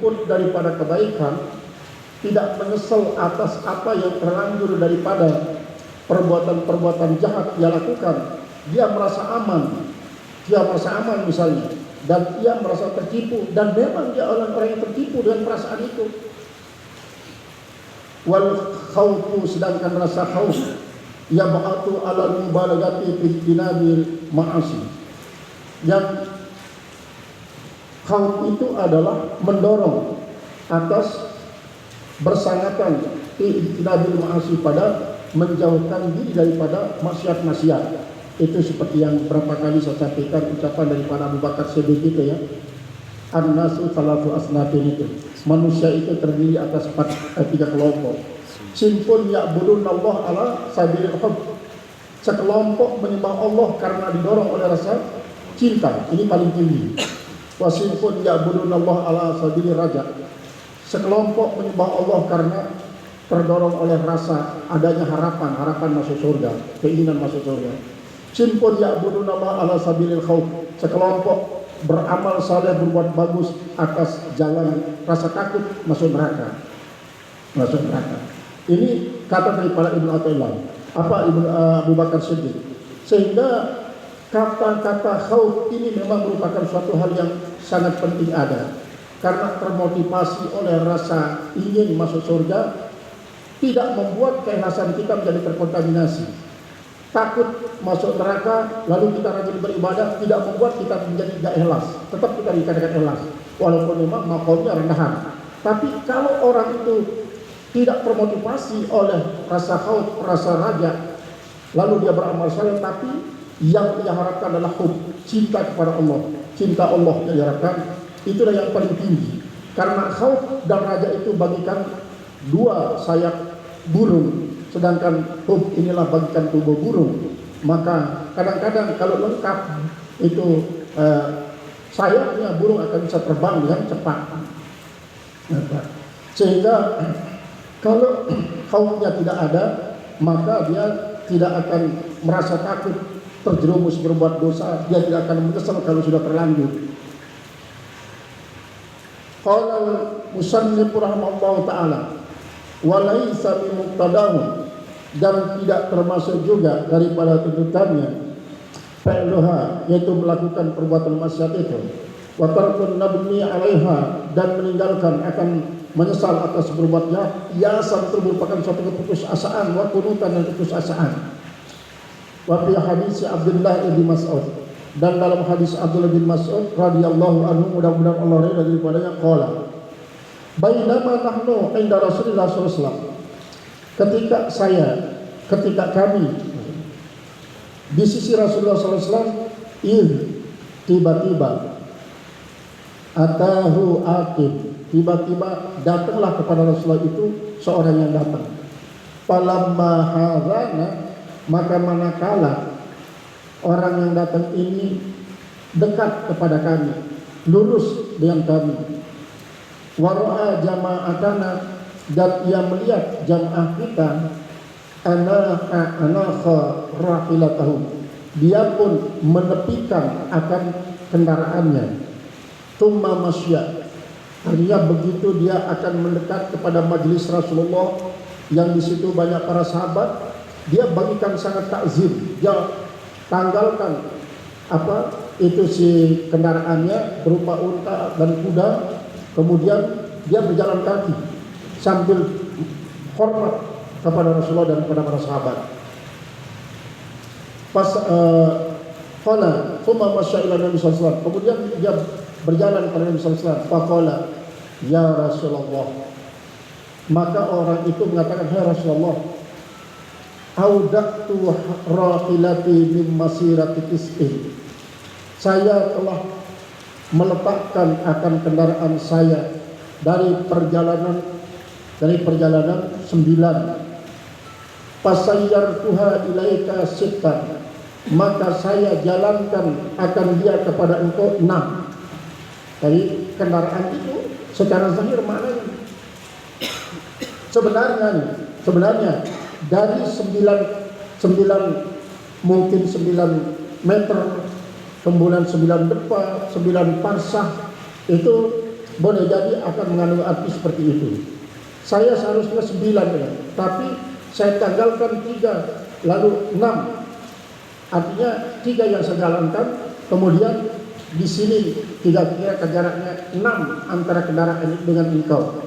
berluput daripada kebaikan, tidak menyesal atas apa yang terlanjur daripada perbuatan-perbuatan jahat dia lakukan, dia merasa aman misalnya, dan dia merasa tertipu, dan memang dia orang-orang yang tertipu dengan perasaan itu. Wal khawfu, sedangkan rasa khauf yab'atu ala mubalagati fi tinabil ma'asi, yang khauf itu adalah mendorong atas bersangatan tinabil ma'asi, pada menjauhkan diri daripada maksiat-maksiat. Itu seperti yang berapa kali saya sampaikan ucapan daripada Abu Bakar Siddiq itu ya, an-nasu salatu asnafin, itu manusia itu terdiri atas tiga kelompok. Sinfun ya'budun Allah ala sabilil hubb, sekelompok menyembah Allah karena didorong oleh rasa cinta, ini paling tinggi. Wa sinfun ya'budun Allah ala sabilil raja, sekelompok menyembah Allah karena terdorong oleh rasa adanya harapan masuk surga, keinginan masuk surga. Sinfun ya'budun Allah ala sabilil khauf, sekelompok beramal saleh, berbuat bagus atas jalan rasa takut masuk neraka. Ini kata daripada Ibnu Athaillah, Abu Bakar Siddiq. Sehingga kata-kata khauf ini memang merupakan suatu hal yang sangat penting ada, karena termotivasi oleh rasa ingin masuk surga, tidak membuat keikhlasan kita menjadi terkontaminasi. Takut masuk neraka lalu kita rajin beribadah tidak membuat kita menjadi tidak ikhlas, tetap kita dikatakan ikhlas walaupun memang makomnya rendahan. Tapi kalau orang itu tidak termotivasi oleh rasa khauf, rasa raja, lalu dia beramal saleh, tapi yang dia harapkan adalah hub, cinta kepada Allah, cinta Allah yang diharapkan, itulah yang paling tinggi. Karena khauf dan raja itu bagikan dua sayap burung, sedangkan hub inilah bagikan tubuh burung. Maka kadang-kadang kalau lengkap itu sayapnya, burung akan bisa terbang dengan cepat. Sehingga kalau khaufnya tidak ada, maka dia tidak akan merasa takut terjerumus berbuat dosa, dia tidak akan menyesal kalau sudah terlanjur. Qala musannif rahimahullahu ta'ala wa laisa bi muqtadahu, dan tidak termasuk juga daripada tuntutannya fi'luha, yaitu melakukan perbuatan maksiat itu, wa tarkun nabni 'alaiha, dan meninggalkan akan menyesal atas berbuatnya, yasan itu merupakan suatu keputusasaan, wa kunutan dan keputusasaan. Wa fi hadis Abdullah bin Mas'ud, dan dalam hadis Abdullah bin Mas'ud radhiyallahu anhu, mudah-mudahan Allah ridha daripadanya, qala bainama nahnu 'inda Rasulillah sallallahu alaihi wasallam, ketika kami di sisi Rasulullah sallallahu alaihi wasallam, tiba-tiba atahu atib, tiba-tiba datanglah kepada Rasulullah itu seorang yang datang. Falamma hazana, maka manakala orang yang datang ini dekat kepada kami, lurus dengan kami, wara'a jama'atana, dan ia melihat jamaah kita, anakha rahilatahu, dia pun menepikan akan kendaraannya, thumma masya, artinya begitu dia akan mendekat kepada majelis Rasulullah yang di situ banyak para sahabat, dia bagikan sangat takzim, dia tanggalkan itu si kendaraannya berupa unta dan kuda, kemudian dia berjalan kaki sambil hormat kepada Rasulullah dan kepada para sahabat. Qala thumma masya ila Nabi sallallahu alaihi wasallam, kemudian dia berjalan kepada Nabi sallallahu alaihi wasallam. Faqala ya Rasulullah, maka orang itu mengatakan, hai Rasulullah, audatu rahilati min masirati tis'in, saya telah meletakkan akan kendaraan saya dari perjalanan 9. Fasayyartuha ilaika sittan, maka saya jalankan akan dia kepada engkau 6. Jadi kendaraan itu secara zahir maknanya sebenarnya dari 9 mungkin 9 meter, kemudian 9 depa, 9 parsah, itu boleh jadi akan mengandung arti seperti itu. Saya seharusnya 9 ya, tapi saya tanggalkan 3, lalu 6. Artinya 3 yang saya jalankan, kemudian di sini kira-kira jaraknya 6 antara kendaraan ini dengan engkau.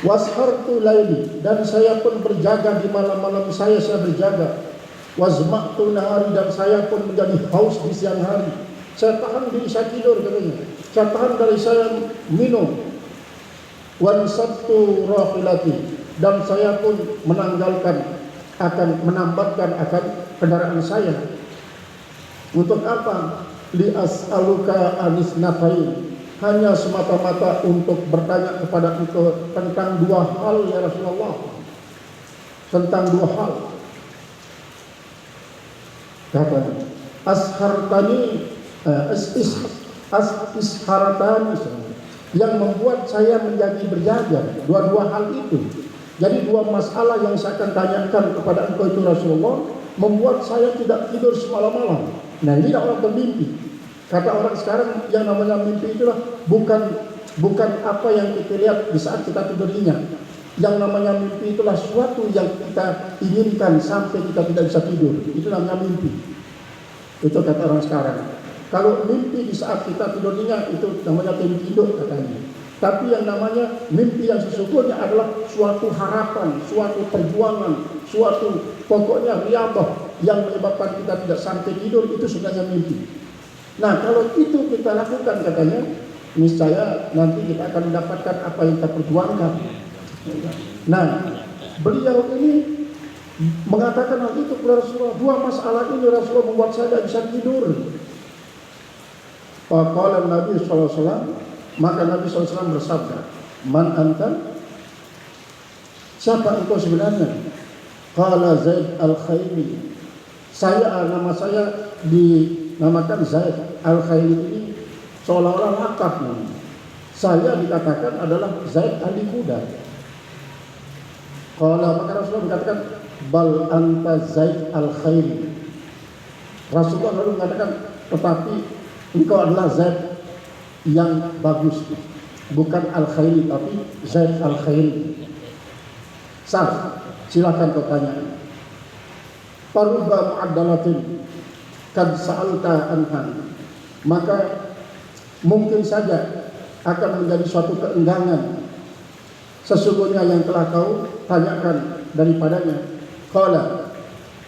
Washartu laili, dan saya pun berjaga di malam-malam saya berjaga. Wazma'tu nahari, dan saya pun menjadi haus di siang hari. Saya tahan diri saya tidur katanya. Saya tahan dari saya minum. Wansabtu rahilati, dan saya pun menambatkan akan kendaraan saya. Untuk apa? Li as'aluka anis nafain, hanya semata-mata untuk bertanya kepada engkau tentang 2 hal ya Rasulullah. Tentang 2 hal. Katanya, isharatani, yang membuat saya menjadi berjaga. 2 hal itu. Jadi 2 masalah yang saya akan tanyakan kepada engkau itu Rasulullah, membuat saya tidak tidur semalam-malam. Nah, ini orang bermimpi. Kata orang sekarang, yang namanya mimpi itulah bukan apa yang kita lihat di saat kita tidur nyenyak. Yang namanya mimpi itulah suatu yang kita inginkan sampai kita tidak bisa tidur. Itu namanya mimpi. Itu kata orang sekarang. Kalau mimpi di saat kita tidur nyenyak itu namanya mimpi hidup katanya. Tapi yang namanya mimpi yang sesungguhnya adalah suatu harapan, suatu perjuangan, suatu pokoknya riyadhah yang menyebabkan kita tidak sampai tidur, itu sebenarnya mimpi. Nah, kalau itu kita lakukan katanya, niscaya nanti kita akan mendapatkan apa yang kita perjuangkan. Nah, beliau ini mengatakan hal itu kepada Rasulullah. 2 masalah ini Rasulullah membuat saya tidak bisa tidur. Faqala Nabi SAW, maka Nabi SAW bersabda, Man anta? Siapa engkau sebenarnya? Qala Zaid al-Khayli. Nama saya dinamakan Zaid al-Khayli, ini seolah-olah lakab namanya. Saya dikatakan adalah Zaid ahli kuda. Qala, maka Rasulullah mengatakan, Bal anta Zaid al-Khayli. Rasulullah lalu mengatakan, tetapi engkau adalah Zaid yang bagus, bukan al-Khayli, tapi Zaid al-Khayli. Silakan kau tanya. Farubba mu'addalatin kad sa'alta anhan, maka mungkin saja akan menjadi suatu keenggangan sesungguhnya yang telah kau tanyakan daripadanya. Qala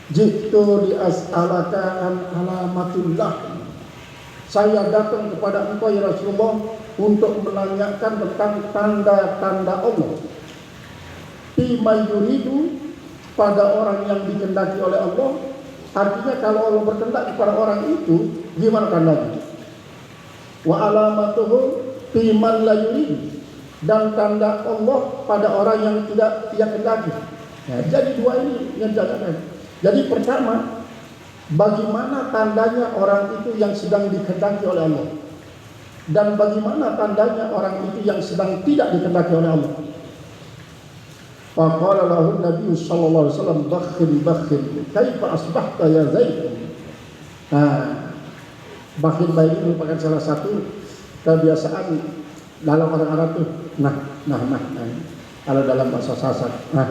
jitu li as'alaka an alamatullah, saya datang kepada engkau ya Rasulullah untuk menanyakan tentang tanda-tanda Allah. Bima yuridu, pada orang yang dikehendaki oleh Allah. Artinya kalau Allah berkehendak kepada orang itu, gimana tandanya? Wa alamatuhu biman la yuridu, dan tanda Allah pada orang yang tidak ia kehendaki. Nah, jadi 2 ini yang ditanyakan. Jadi pertama, bagaimana tandanya orang itu yang sedang dikehendaki oleh Allah, dan bagaimana tandanya orang itu yang sedang tidak dikehendaki oleh Allah. Faqala lahu Nabi sallallahu alaihi wasallam, bakhil kaifa asbahta ya Zaid. Nah, bakhil ini merupakan salah satu kebiasaan dalam orang Arab tuh. Nah. Kalau dalam bahasa Sasak. Nah,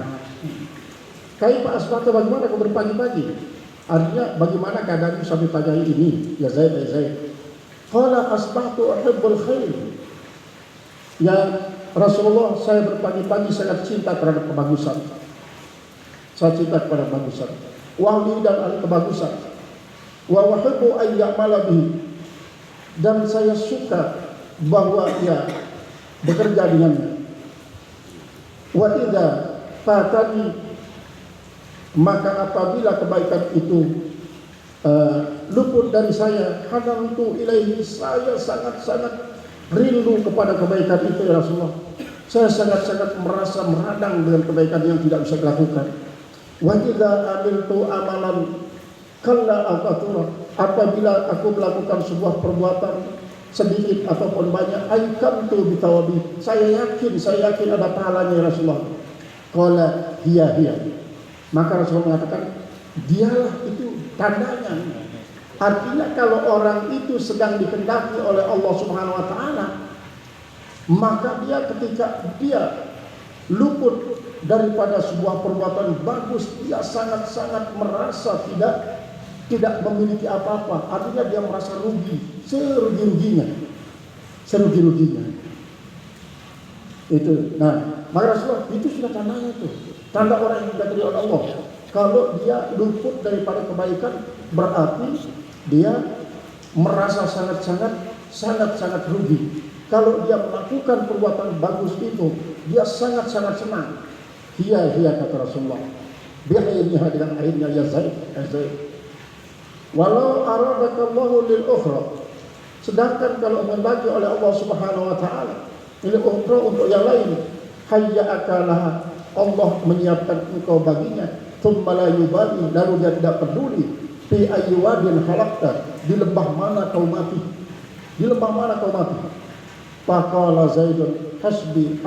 kaifa asbahta, bagaimana kau berpagi-pagi? Artinya bagaimana keadaanmu sampai pagi hari ini ya Zaid, ya Zaid. Qala asbahtu uhibbul khair. Ya Rasulullah, saya berpagi-pagi sangat cinta terhadap kebagusan. Saya cinta kepada kebagusan. Wahli dan ahli kebagusan. Wa wahibbu an ya'mala bihi, dan saya suka bahwa ia bekerja dengannya. Wa idza fatani, maka apabila kebaikan itu luput dari saya, hadantu ilaihi, saya sangat-sangat rindu kepada kebaikan itu ya Rasulullah. Saya sangat-sangat merasa meradang dengan kebaikan yang tidak bisa dilakukan. Wa idza amiltu amalan kalla aqatura, apabila aku melakukan sebuah perbuatan sedikit ataupun banyak, aikamtu bitawabi, saya yakin ada pahalanya ya Rasulullah. Qala hiya. Maka Rasulullah mengatakan, dialah itu tandanya. Artinya kalau orang itu sedang dikehendaki oleh Allah Subhanahu wa taala, maka dia ketika dia luput daripada sebuah perbuatan bagus, dia sangat-sangat merasa tidak memiliki apa-apa. Artinya dia merasa rugi, serugi-ruginya. Itu. Nah, maka Rasulullah itu sudah tandanya tuh. Tanda orang yang diberi oleh Allah. Kalau dia luput daripada kebaikan, berarti dia merasa sangat-sangat rugi. Kalau dia melakukan perbuatan bagus itu, dia sangat-sangat senang. Hiya kata Rasulullah. Bi'ainiha dengan airnya ya Zaid. Walau aradakallahu lil ukhra. Sedangkan kalau membagi oleh Allah Subhanahu wa taala lil ukhra untuk yang lain, hayya akalaha, Allah menyiapkan engkau baginya, thumma la yubali, lalu dia tidak peduli fi ayyi wadin halaqta, di lembah mana kau mati. Faqala Zaidun hasbi,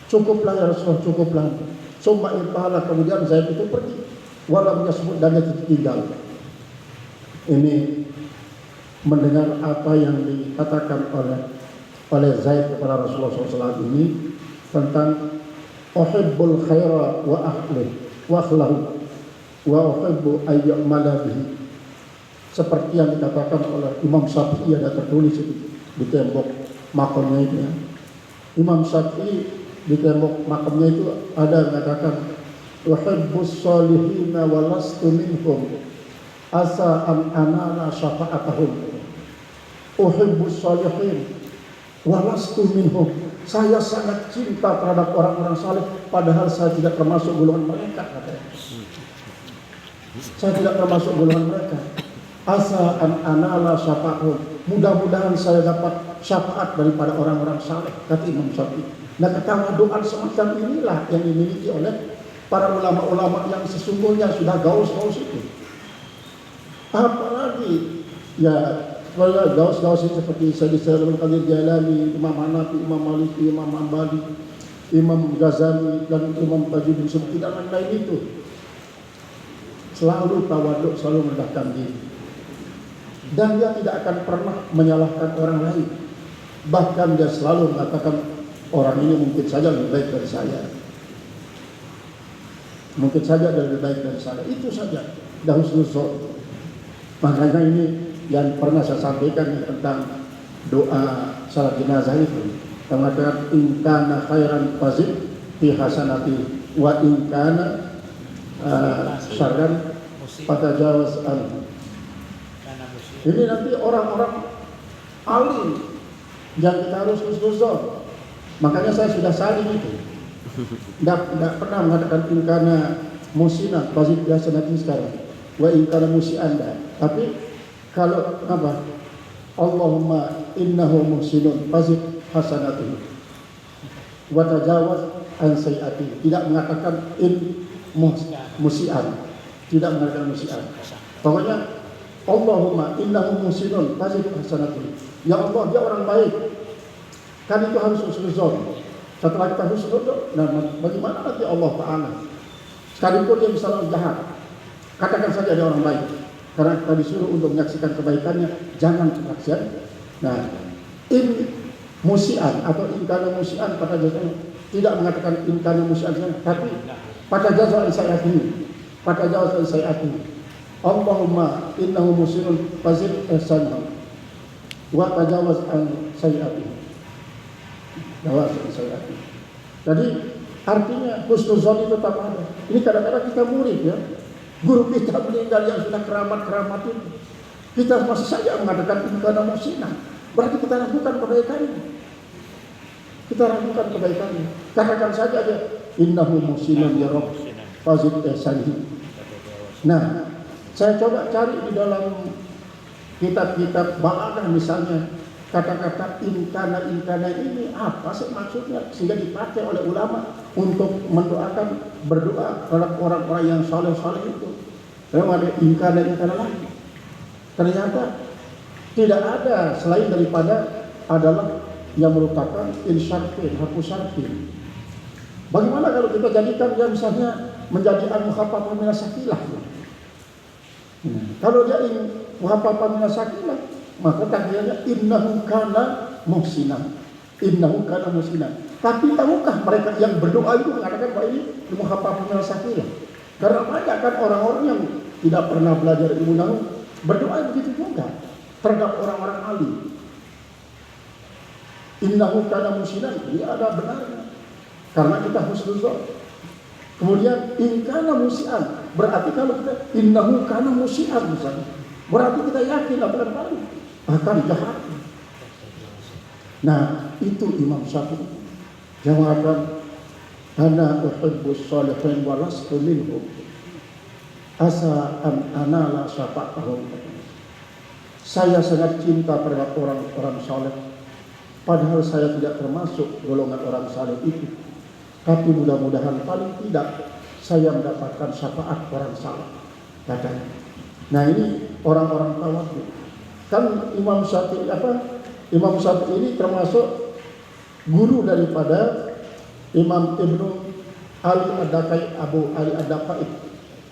cukuplah ya Rasulullah, cukuplah. Summa intahala, kemudian Zaid itu pergi, walam yasbut, dan dia tinggal. Ini mendengar apa yang dikatakan oleh Zaid kepada Rasulullah SAW ini tentang uhibbul khaira wa akhlahu wa uhibbu ayyamala bihi, seperti yang dikatakan oleh Imam Syafi'i, ada tertulis itu di tembok makamnya itu ya. Imam Syafi'i di tembok makamnya itu ada mengatakan uhibbus salihina wa lastu minhum asa an anala syafa'atahum. Uhibbus salihin wa lastu minhum, saya sangat cinta terhadap orang-orang saleh padahal saya tidak termasuk golongan mereka, katanya. Saya tidak termasuk golongan mereka. Asa an anala syafa'atahum, mudah-mudahan saya dapat syafaat daripada orang-orang saleh, kata Imam Syafi'i. Nah, ketawaduan semacam inilah yang dimiliki oleh para ulama-ulama yang sesungguhnya sudah gaus-gaus itu. Apalagi ya gaus-gaus itu seperti Sayyid Abdul Qadir Jailani, Imam Hanafi, Imam Maliki, Imam Hambali, Imam Ghazali, dan Imam Tajuddin Subki dan lain-lain itu selalu tawaduk, selalu merendahkan diri. Dan dia tidak akan pernah menyalahkan orang lain. Bahkan dia selalu mengatakan orang ini mungkin saja lebih baik dari saya. Mungkin saja dia lebih baik dari saya. Itu saja. Dah husnuzon. Makanya ini yang pernah saya sampaikan tentang doa salat jenazah itu. Yang mengatakan in kana khairan fazid fi hasanati wa in kana syarran fatajawaz anhu. Ini nanti orang-orang alim yang kita harus husnuzon. Makanya saya sudah saling itu. Tidak pernah mengatakan in kana musina fazid fi hasanati sekarang. Wa in kana musi'anda. Tapi kalau apa? Allahumma innahu muhsinun fazid hasanatihi wa tajawaz an sayyi'atihi. Tidak mengatakan in musi'an. Tidak mengatakan musi'an. Pokoknya Allahumma innahu muhsinun fazid hasanatihi. Ya Allah, dia orang baik. Kan itu harus husnuzon. Setelah kita husnuzon, nah bagaimana nanti Allah Ta'ala? Sekalipun dia misalnya jahat, katakan saja dia orang baik. Karena kita disuruh untuk menyaksikan kebaikannya, jangan kesaksian. Nah, in musian atau in kana musian pada jasanya tidak mengatakan in kana musian, tapi pada jasa sayati, pada jasa sayati. Allahumma innahu musirun fazid ihsanahu wa tajawaz an sayati. Jawaz an sayati. Jadi artinya husnuzon itu tetap ada. Ini kadang-kadang kita murid ya. Guru kita meninggal yang sudah keramat-keramat itu, kita masih saja mengatakan in kana musina. Berarti kita ragukan kebaikannya. Katakan saja dia innahu muhsinun ya Rabb fazid ihsanihi. Nah, saya coba cari di dalam kitab-kitab balaghah misalnya kata-kata inkana ini apa sih maksudnya sehingga dipakai oleh ulama untuk mendoakan, berdoa terhadap orang-orang yang saleh-saleh itu. Memang ada inkana lagi. Ternyata tidak ada selain daripada adalah yang merupakan insyarfin, hapus syarfin. Bagaimana kalau kita jadikan dia misalnya menjadi al-muhaffafah min as-sakilah? Kalau dia muhaffafah min as-sakilah, maka takdirnya innahu kana muhsinan. Innahu kana musinan. Tapi tahukah mereka yang berdoa itu mengatakan bahwa ini muhaffafun minal sakilah? Karena banyak kan orang-orang yang tidak pernah belajar ilmu nahwu berdoa begitu juga terhadap orang-orang alim. Innahu kana musinan, ini ada benarnya. Karena kita husnuzon. Kemudian in kana musian, berarti kalau kita innahu kana musian misalnya, berarti kita yakin apa yang akan jahat. Nah, itu Imam Syafi'i yang mengatakan ana uhibbus shalihin wa lastu minhum asa an anala syafa'ahum. Saya sangat cinta terhadap orang-orang saleh, padahal saya tidak termasuk golongan orang saleh itu. Tapi mudah-mudahan paling tidak saya mendapatkan syafaat orang saleh, katanya. Nah, ini orang-orang tawadhu. Kan Imam Syafi'i Imam Syafi'i ini termasuk guru daripada Imam Ibnu Ali Ad-Dakai, Abu Ali Ad-Dakai.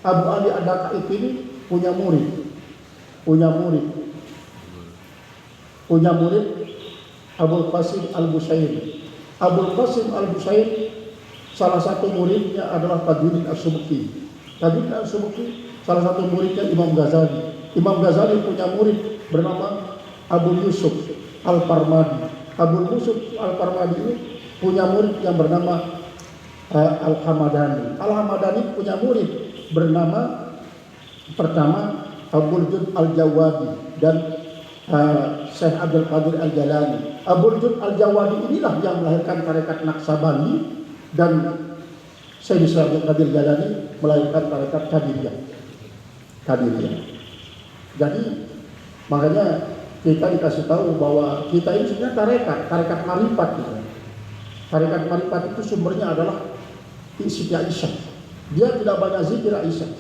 Abu Ali Ad-Dakai ini punya murid Abul Qasim Al-Bushairi. Abul Qasim Al-Bushairi salah satu muridnya adalah Tajuddin As-Subki. Tajuddin As-Subki salah satu muridnya Imam Ghazali. Imam Ghazali punya murid bernama Abu Yusuf Al-Parmadi. Abu Yusuf Al-Parmadi ini punya murid yang bernama Al-Hamadani. Al-Hamadani punya murid bernama pertama Abul Jud Al-Jawadi dan Syekh Abdul Qadir Al-Jalani. Abul Jud Al-Jawadi inilah yang melahirkan tarekat Naqsabandi dan Syekh Abdul Qadir Jalani melahirkan tarekat Qadiriyah. Jadi makanya kita dikasih tahu bahwa kita ini sebenarnya tarekat marifat gitu. Tarekat marifat itu sumbernya adalah Siti Aisyah. Dia tidak banyak zikir Aisyah,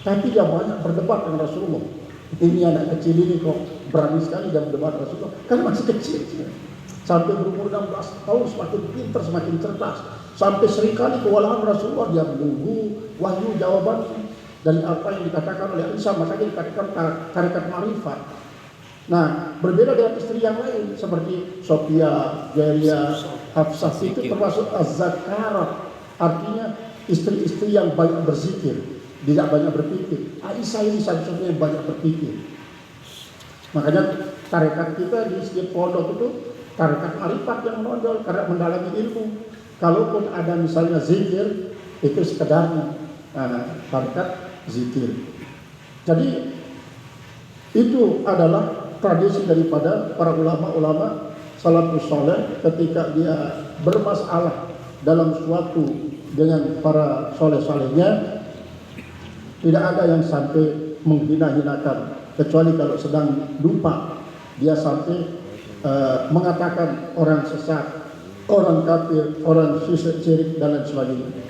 tapi dia banyak berdebat dengan Rasulullah. Ini anak kecil ini kok berani sekali dia berdebat dengan Rasulullah, kan masih kecil. Sampai berumur 16 tahun semakin pintar, semakin cerdas. Sampai seringkali kewalahan Rasulullah dia menunggu wahyu jawaban dari apa yang dikatakan oleh Aisyah, makanya dikatakan tarekat marifat. Nah, berbeda dengan istri yang lain seperti Sofia, Jaria, Hafsah, itu termasuk az-zakarat, artinya istri-istri yang banyak berzikir, tidak banyak berpikir. Aisyah ini satu-satunya yang banyak berpikir. Makanya tarekat kita di setiap pondok itu tarekat marifat yang menonjol karena mendalami ilmu. Kalaupun ada misalnya zikir, itu sekedarnya tarekat zikir. Jadi itu adalah tradisi daripada para ulama-ulama salafus saleh ketika dia bermasalah dalam suatu dengan para soleh-solehnya, tidak ada yang sampai menghina-hinakan, kecuali kalau sedang lupa dia sampai mengatakan orang sesat, orang kafir, orang syirik dan lain sebagainya.